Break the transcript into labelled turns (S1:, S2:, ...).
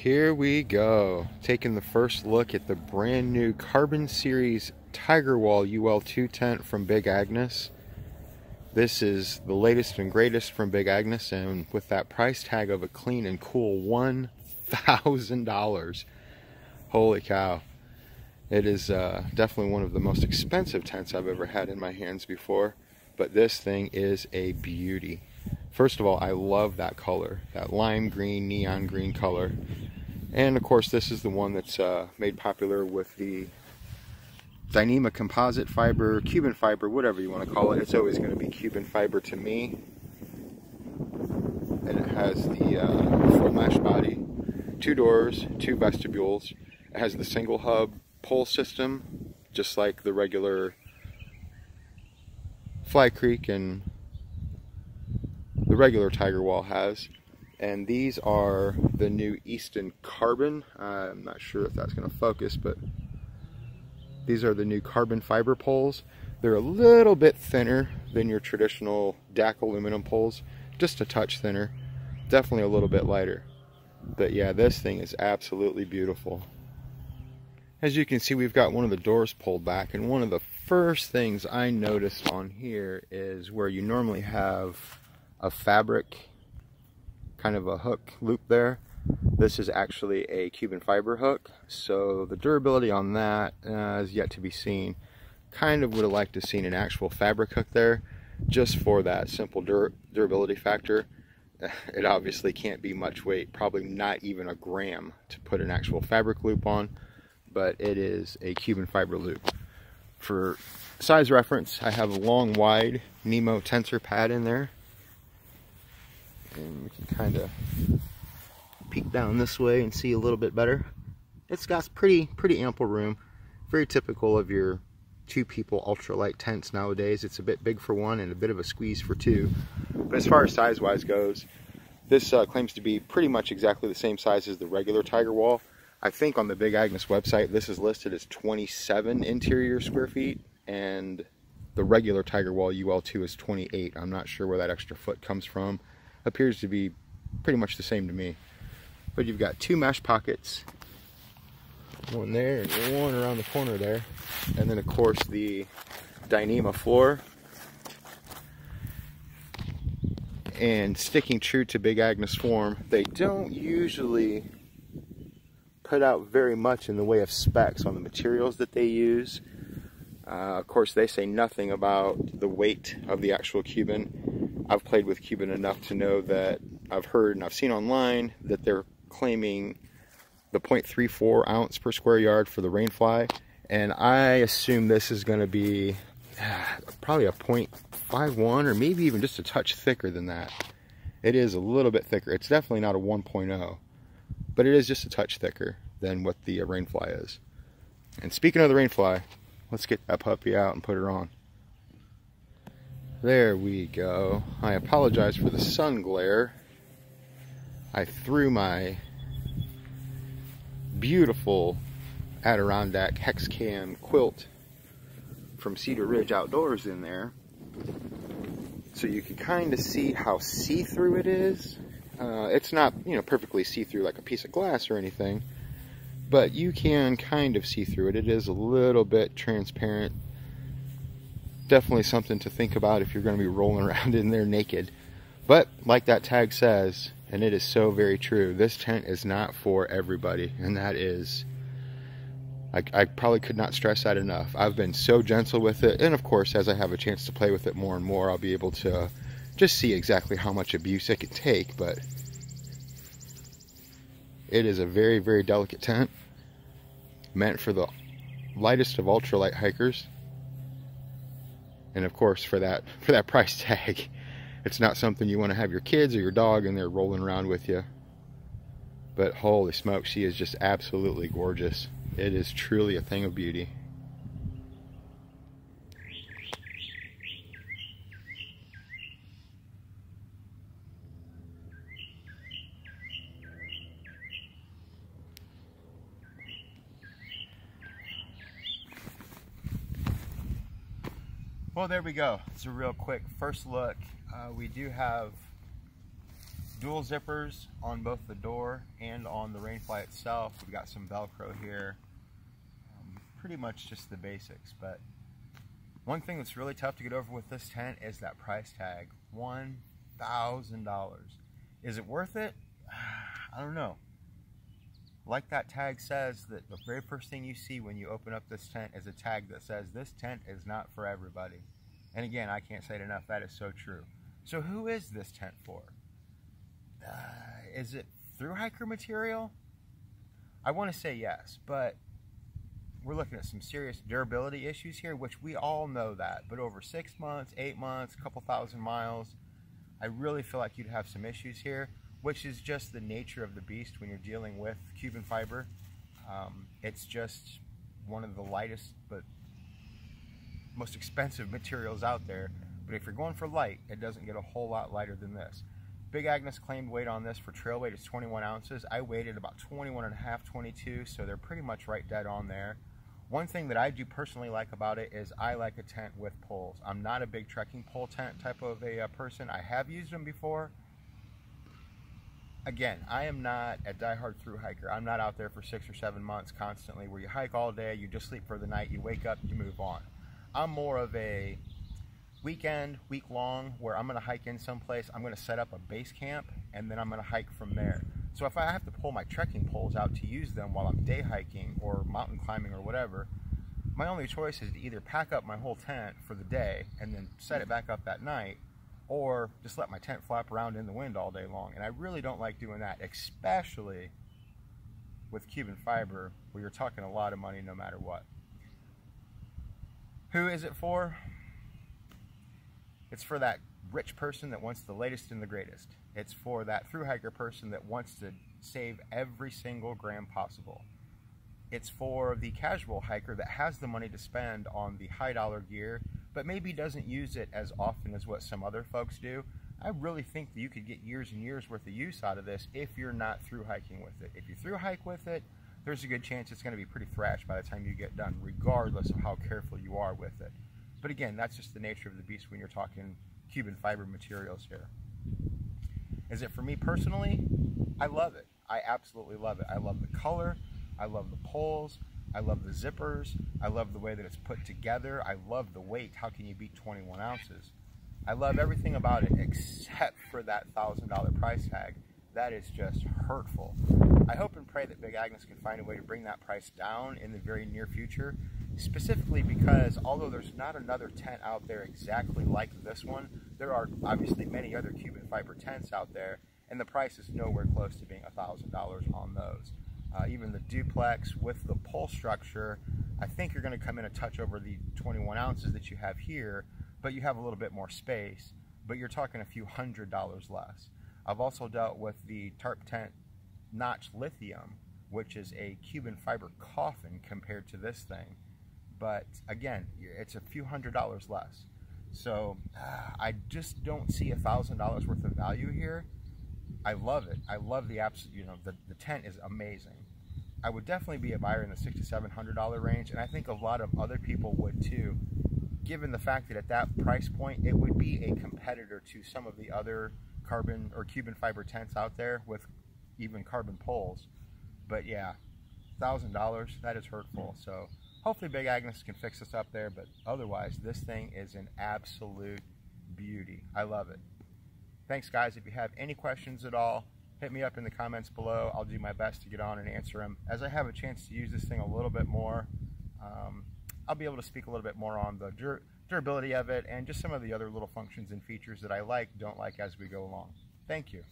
S1: Here we go, taking the first look at the brand new Carbon Series Tiger Wall UL2 tent from Big Agnes. This is the latest and greatest from Big Agnes, and with that price tag of a clean and cool $1,000. Holy cow. It is definitely one of the most expensive tents I've ever had in my hands before, but this thing is a beauty. First of all, I love that color, that lime green, neon green color. And of course, this is the one that's made popular with the Dyneema composite fiber, Cuben fiber, whatever you want to call it. It's always going to be Cuben fiber to me. And it has the full mesh body, 2 doors, 2 vestibules. It has the single hub pole system, just like the regular Fly Creek and the regular Tiger Wall has. And these are the new Easton Carbon. I'm not sure if that's going to focus, but these are the new carbon fiber poles. They're a little bit thinner than your traditional DAC aluminum poles, just a touch thinner, definitely a little bit lighter. But yeah, this thing is absolutely beautiful. As you can see, we've got one of the doors pulled back, and one of the first things I noticed on here is where you normally have a fabric kind of a hook loop there. This is actually a Cuben fiber hook, so the durability on that is yet to be seen. Kind of would have liked to have seen an actual fabric hook there, just for that simple durability factor. It obviously can't be much weight, probably not even a gram to put an actual fabric loop on, but it is a Cuben fiber loop. For size reference, I have a long wide Nemo tensor pad in there, and we can kind of peek down this way and see a little bit better. It's got pretty ample room, very typical of your 2 people ultralight tents nowadays. It's a bit big for 1 and a bit of a squeeze for 2. But as far as size wise goes, this claims to be pretty much exactly the same size as the regular Tiger Wall. I think on the Big Agnes website this is listed as 27 interior square feet, and the regular Tiger Wall UL2 is 28. I'm not sure where that extra foot comes from. Appears to be pretty much the same to me. But you've got 2 mesh pockets, one there and one around the corner there, and then of course the Dyneema floor. And sticking true to Big Agnes form, they don't usually put out very much in the way of specs on the materials that they use. Of course, they say nothing about the weight of the actual Cuben. I've played with Cuben enough to know that I've heard and I've seen online that they're claiming the 0.34 ounce per square yard for the Rainfly, and I assume this is going to be probably a 0.51 or maybe even just a touch thicker than that. It is a little bit thicker. It's definitely not a 1.0, but it is just a touch thicker than what the Rainfly is. And speaking of the Rainfly, let's get that puppy out and put her on. There we go. I apologize for the sun glare. I threw my beautiful Adirondack hex cam quilt from Cedar Ridge Outdoors in there, so you can kind of see how see-through it is. It's not, you know, perfectly see-through like a piece of glass or anything, but you can kind of see through it. It is a little bit transparent. Definitely something to think about if you're going to be rolling around in there naked. But like that tag says, and it is so very true, this tent is not for everybody, and that is, I probably could not stress that enough. I've been so gentle with it, and of course as I have a chance to play with it more and more, I'll be able to just see exactly how much abuse it can take. But it is a very delicate tent, meant for the lightest of ultralight hikers. And of course, for that price tag, it's not something you want to have your kids or your dog in there rolling around with you. But holy smoke, she is just absolutely gorgeous. It is truly a thing of beauty. Well, there we go. It's a real quick first look. We do have Dual zippers on both the door and on the Rainfly itself. We've got some Velcro here. Pretty much just the basics, but one thing that's really tough to get over with this tent is that price tag, $1,000. Is it worth it? I don't know. Like that tag says, that the very first thing you see when you open up this tent is a tag that says this tent is not for everybody. And again, I can't say it enough, that is so true. So who is this tent for? Is it through hiker material? I want to say yes, but we're looking at some serious durability issues here, which we all know that, but over 6 months, 8 months, a couple thousand miles, I really feel like you'd have some issues here, which is just the nature of the beast when you're dealing with Cuben fiber. It's just one of the lightest but most expensive materials out there, but if you're going for light, it doesn't get a whole lot lighter than this. Big Agnes claimed weight on this for trail weight is 21 ounces. I weighted about 21 and a half, 22, so they're pretty much right dead on there. One thing that I do personally like about it is I like a tent with poles. I'm not a big trekking pole tent type of a person. I have used them before. Again, I am not a diehard through hiker. I'm not out there for 6 or 7 months constantly where you hike all day, you just sleep for the night, you wake up, you move on. I'm more of a weekend, week long, where I'm going to hike in someplace, I'm going to set up a base camp, and then I'm going to hike from there. So if I have to pull my trekking poles out to use them while I'm day hiking or mountain climbing or whatever, my only choice is to either pack up my whole tent for the day and then set it back up that night, or just let my tent flap around in the wind all day long. And I really don't like doing that, especially with Cuben fiber, where you're talking a lot of money no matter what. Who is it for? It's for that rich person that wants the latest and the greatest. It's for that thru hiker person that wants to save every single gram possible. It's for the casual hiker that has the money to spend on the high dollar gear, but maybe doesn't use it as often as what some other folks do. I really think that you could get years and years worth of use out of this if you're not thru hiking with it. If you thru hike with it, there's a good chance it's going to be pretty thrashed by the time you get done, regardless of how careful you are with it. But again, that's just the nature of the beast when you're talking Cuben fiber materials here. Is it for me personally? I love it. I absolutely love it. I love the color. I love the poles. I love the zippers. I love the way that it's put together. I love the weight. How can you beat 21 ounces? I love everything about it except for that $1,000 price tag. That is just hurtful. I hope and pray that Big Agnes can find a way to bring that price down in the very near future, specifically because although there's not another tent out there exactly like this one, there are obviously many other Cuben fiber tents out there, and the price is nowhere close to being $1,000 on those. Even the duplex with the pole structure, I think you're going to come in a touch over the 21 ounces that you have here, but you have a little bit more space, but you're talking a few $100s less. I've also dealt with the tarp tent notch lithium, which is a Cuben fiber coffin compared to this thing, but again, it's a few $100s less. So I just don't see $1,000 worth of value here. I love it. I love the absolute, the tent is amazing. I would definitely be a buyer in the $600 to $700 range, and I think a lot of other people would too, given the fact that at that price point, it would be a competitor to some of the other carbon or Cuben fiber tents out there with even carbon poles. But yeah, $1,000, that is hurtful. So hopefully Big Agnes can fix us up there, but otherwise this thing is an absolute beauty. I love it. Thanks guys. If you have any questions at all, hit me up in the comments below. I'll do my best to get on and answer them. As I have a chance to use this thing a little bit more, I'll be able to speak a little bit more on the durability of it and just some of the other little functions and features that I like, don't like as we go along. Thank you.